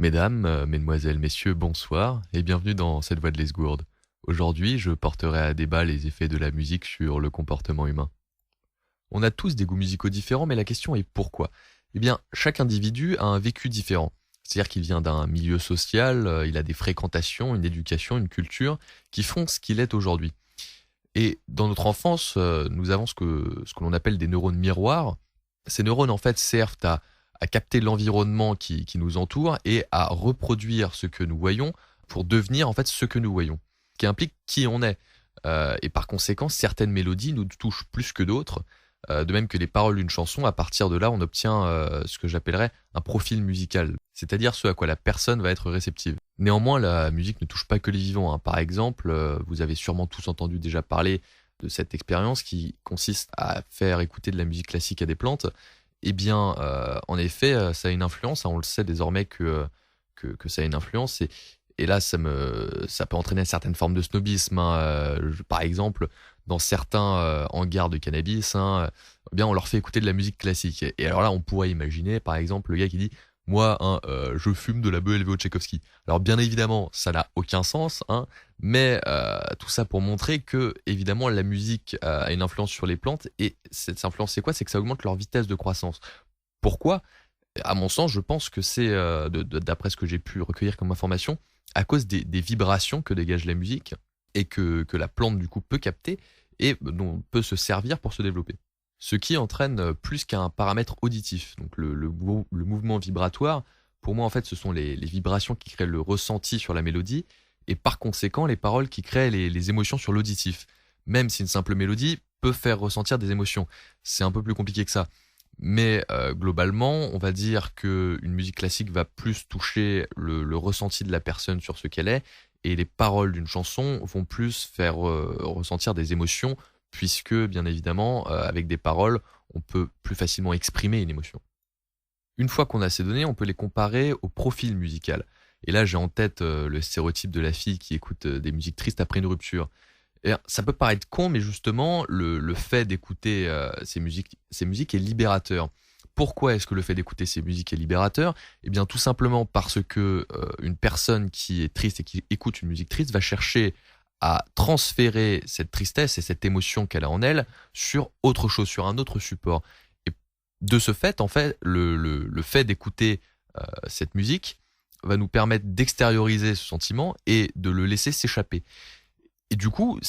Mesdames, mesdemoiselles, messieurs, bonsoir et bienvenue dans cette voix de l'Esgourde. Aujourd'hui, je porterai à débat les effets de la musique sur le comportement humain. On a tous des goûts musicaux différents, mais la question est pourquoi? Eh bien, chaque individu a un vécu différent. C'est-à-dire qu'il vient d'un milieu social, il a des fréquentations, une éducation, une culture qui font ce qu'il est aujourd'hui. Et dans notre enfance, nous avons ce que l'on appelle des neurones miroirs. Ces neurones, en fait, servent à capter l'environnement qui nous entoure et à reproduire ce que nous voyons pour devenir, en fait, ce que nous voyons, qui implique qui on est. Et par conséquent, certaines mélodies nous touchent plus que d'autres, de même que les paroles d'une chanson. À partir de là, on obtient ce que j'appellerais un profil musical, c'est-à-dire ce à quoi la personne va être réceptive. Néanmoins, la musique ne touche pas que les vivants, hein. Par exemple, vous avez sûrement tous entendu déjà parler de cette expérience qui consiste à faire écouter de la musique classique à des plantes. Eh bien, en effet, ça a une influence, hein. On le sait désormais que ça a une influence. Et là, ça peut entraîner certaines formes de snobisme, hein. Par exemple, dans certains hangars de cannabis, hein, eh bien, on leur fait écouter de la musique classique. Et alors là, on pourrait imaginer, par exemple, le gars qui dit moi, hein, je fume de la bœuf élevée au Tchaïkovski. Alors bien évidemment, ça n'a aucun sens, hein, mais tout ça pour montrer que, évidemment, la musique a une influence sur les plantes. Et cette influence, c'est quoi? C'est que ça augmente leur vitesse de croissance. Pourquoi? À mon sens, je pense que c'est, d'après ce que j'ai pu recueillir comme information, à cause des vibrations que dégage la musique et que la plante, du coup, peut capter et dont peut se servir pour se développer. Ce qui entraîne plus qu'un paramètre auditif. Donc le mouvement vibratoire, pour moi, en fait, ce sont les vibrations qui créent le ressenti sur la mélodie et par conséquent les paroles qui créent les émotions sur l'auditif. Même si une simple mélodie peut faire ressentir des émotions. C'est un peu plus compliqué que ça. Mais globalement, on va dire qu'une musique classique va plus toucher le ressenti de la personne sur ce qu'elle est, et les paroles d'une chanson vont plus faire ressentir des émotions, puisque bien évidemment, avec des paroles, on peut plus facilement exprimer une émotion. Une fois qu'on a ces données, on peut les comparer au profil musical. Et là, j'ai en tête le stéréotype de la fille qui écoute des musiques tristes après une rupture. Et ça peut paraître con, mais justement, le fait d'écouter ces musiques est libérateur. Pourquoi est-ce que le fait d'écouter ces musiques est libérateur? Eh bien, tout simplement parce que une personne qui est triste et qui écoute une musique triste va chercher à transférer cette tristesse et cette émotion qu'elle a en elle sur autre chose, sur un autre support. Et de ce fait, en fait, le fait d'écouter cette musique va nous permettre d'extérioriser ce sentiment et de le laisser s'échapper. Et du coup,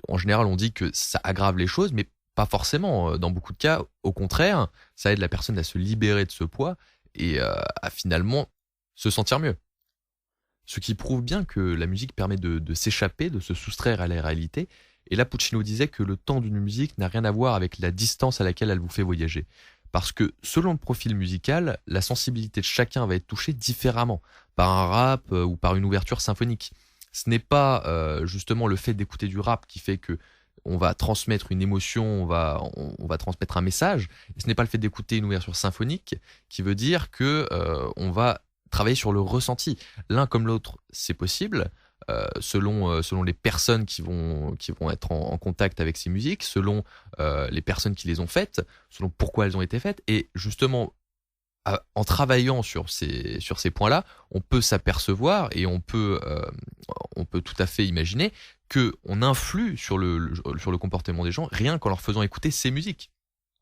en général, on dit que ça aggrave les choses, mais pas forcément. Dans beaucoup de cas, au contraire, ça aide la personne à se libérer de ce poids et à finalement se sentir mieux. Ce qui prouve bien que la musique permet de s'échapper, de se soustraire à la réalité. Et là, Puccino disait que le temps d'une musique n'a rien à voir avec la distance à laquelle elle vous fait voyager. Parce que selon le profil musical, la sensibilité de chacun va être touchée différemment, par un rap ou par une ouverture symphonique. Ce n'est pas justement le fait d'écouter du rap qui fait que on va transmettre une émotion, on va transmettre un message. Et ce n'est pas le fait d'écouter une ouverture symphonique qui veut dire que on va travailler sur le ressenti. L'un comme l'autre, c'est possible. Selon les personnes qui vont être en contact avec ces musiques, selon les personnes qui les ont faites, selon pourquoi elles ont été faites. Et justement, en travaillant sur ces points-là, on peut s'apercevoir et on peut tout à fait imaginer qu'on influe sur le comportement des gens rien qu'en leur faisant écouter ces musiques.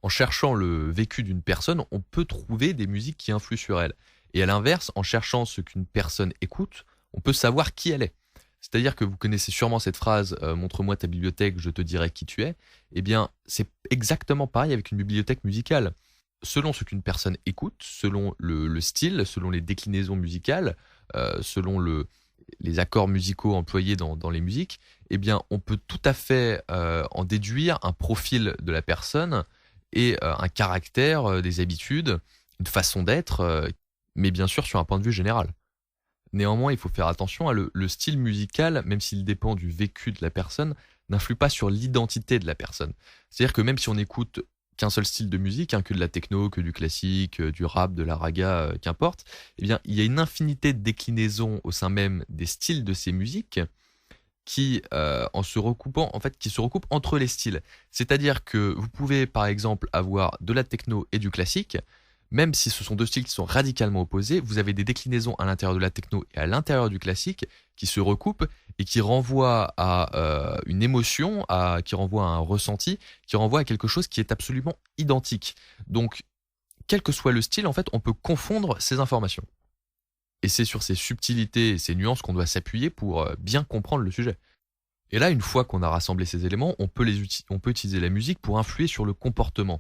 En cherchant le vécu d'une personne, on peut trouver des musiques qui influent sur elle. Et à l'inverse, en cherchant ce qu'une personne écoute, on peut savoir qui elle est. C'est-à-dire que vous connaissez sûrement cette phrase montre-moi ta bibliothèque, je te dirai qui tu es. Eh bien, c'est exactement pareil avec une bibliothèque musicale. Selon ce qu'une personne écoute, selon le style, selon les déclinaisons musicales, selon les accords musicaux employés dans les musiques, eh bien, on peut tout à fait en déduire un profil de la personne et un caractère, des habitudes, une façon d'être, mais bien sûr sur un point de vue général. Néanmoins, il faut faire attention, le style musical, même s'il dépend du vécu de la personne, n'influe pas sur l'identité de la personne. C'est-à-dire que même si on écoute qu'un seul style de musique, hein, que de la techno, que du classique, du rap, de la raga, qu'importe, eh bien, il y a une infinité de déclinaisons au sein même des styles de ces musiques qui, en se recoupant, en fait, qui se recoupent entre les styles. C'est-à-dire que vous pouvez, par exemple, avoir de la techno et du classique, même si ce sont deux styles qui sont radicalement opposés, vous avez des déclinaisons à l'intérieur de la techno et à l'intérieur du classique qui se recoupent et qui renvoient à une émotion, qui renvoient à un ressenti, qui renvoient à quelque chose qui est absolument identique. Donc, quel que soit le style, en fait, on peut confondre ces informations. Et c'est sur ces subtilités et ces nuances qu'on doit s'appuyer pour bien comprendre le sujet. Et là, une fois qu'on a rassemblé ces éléments, on peut utiliser la musique pour influer sur le comportement.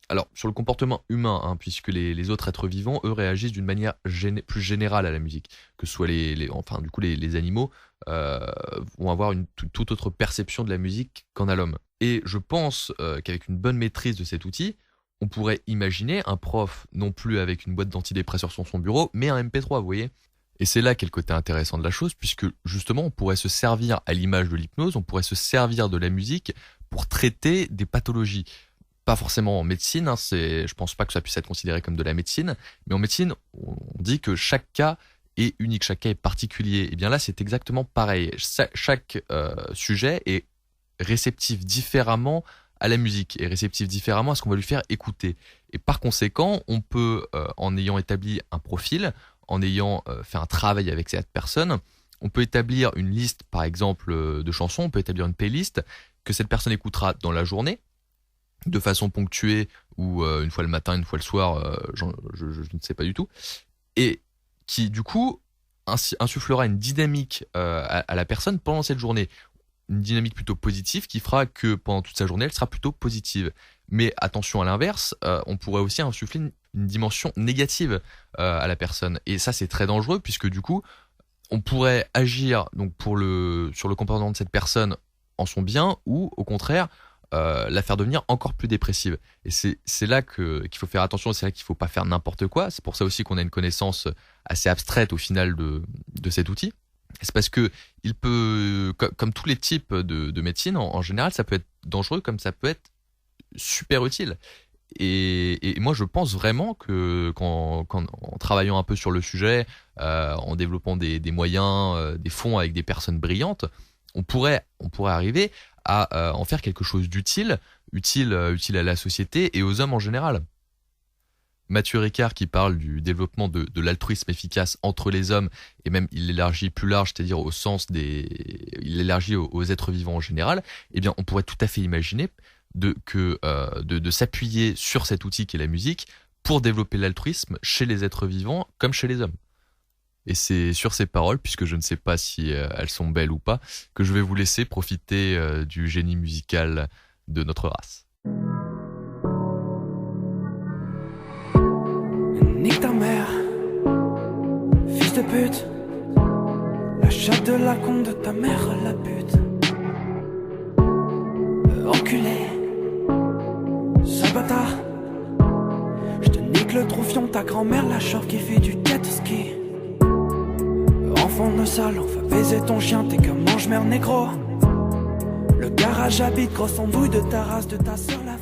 Alors, sur le comportement humain, hein, puisque les autres êtres vivants, eux, réagissent d'une manière plus générale à la musique. Que ce soit les animaux vont avoir une toute autre perception de la musique qu'en a l'homme. Et je pense qu'avec une bonne maîtrise de cet outil, on pourrait imaginer un prof non plus avec une boîte d'antidépresseurs sur son bureau, mais un MP3, vous voyez. Et c'est là qu'est le côté intéressant de la chose, puisque justement, on pourrait se servir, à l'image de l'hypnose, on pourrait se servir de la musique pour traiter des pathologies. Pas forcément en médecine, hein, je pense pas que ça puisse être considéré comme de la médecine, mais en médecine, on dit que chaque cas est unique, chaque cas est particulier. Et bien là, c'est exactement pareil. Chaque sujet est réceptif différemment à la musique et réceptif différemment à ce qu'on va lui faire écouter. Et par conséquent, on peut, en ayant établi un profil, en ayant fait un travail avec cette personne, on peut établir une liste, par exemple, de chansons, on peut établir une playlist que cette personne écoutera dans la journée, de façon ponctuée, ou une fois le matin, une fois le soir, je ne sais pas du tout, et qui, du coup, insufflera une dynamique à la personne pendant cette journée. Une dynamique plutôt positive qui fera que pendant toute sa journée, elle sera plutôt positive. Mais attention à l'inverse, on pourrait aussi insuffler une dimension négative à la personne. Et ça, c'est très dangereux puisque du coup, on pourrait agir donc sur le comportement de cette personne en son bien ou au contraire la faire devenir encore plus dépressive. Et c'est là qu'il faut faire attention, c'est là qu'il ne faut pas faire n'importe quoi. C'est pour ça aussi qu'on a une connaissance assez abstraite au final de cet outil. C'est parce que il peut, comme tous les types de médecine, en général, ça peut être dangereux comme ça peut être super utile. Et moi, je pense vraiment que en travaillant un peu sur le sujet, en développant des moyens, des fonds avec des personnes brillantes, on pourrait arriver à en faire quelque chose d'utile, utile à la société et aux hommes en général. Mathieu Ricard qui parle du développement de l'altruisme efficace entre les hommes, et même il l'élargit plus large, c'est-à-dire au sens il l'élargit aux êtres vivants en général, eh bien on pourrait tout à fait imaginer de s'appuyer sur cet outil qui est la musique pour développer l'altruisme chez les êtres vivants comme chez les hommes. Et c'est sur ces paroles, puisque je ne sais pas si elles sont belles ou pas, que je vais vous laisser profiter du génie musical de notre race. Nique ta mère, fils de pute. La chatte de la con de ta mère, la pute. Enculé, sale bâtard. Je te nique le troufion, ta grand-mère, la chauve qui fait du jet ski. Enfant de sale, enfin baiser ton chien, t'es que mange-mère négro. Le garage habite, grosse embouille de ta race, de ta soeur la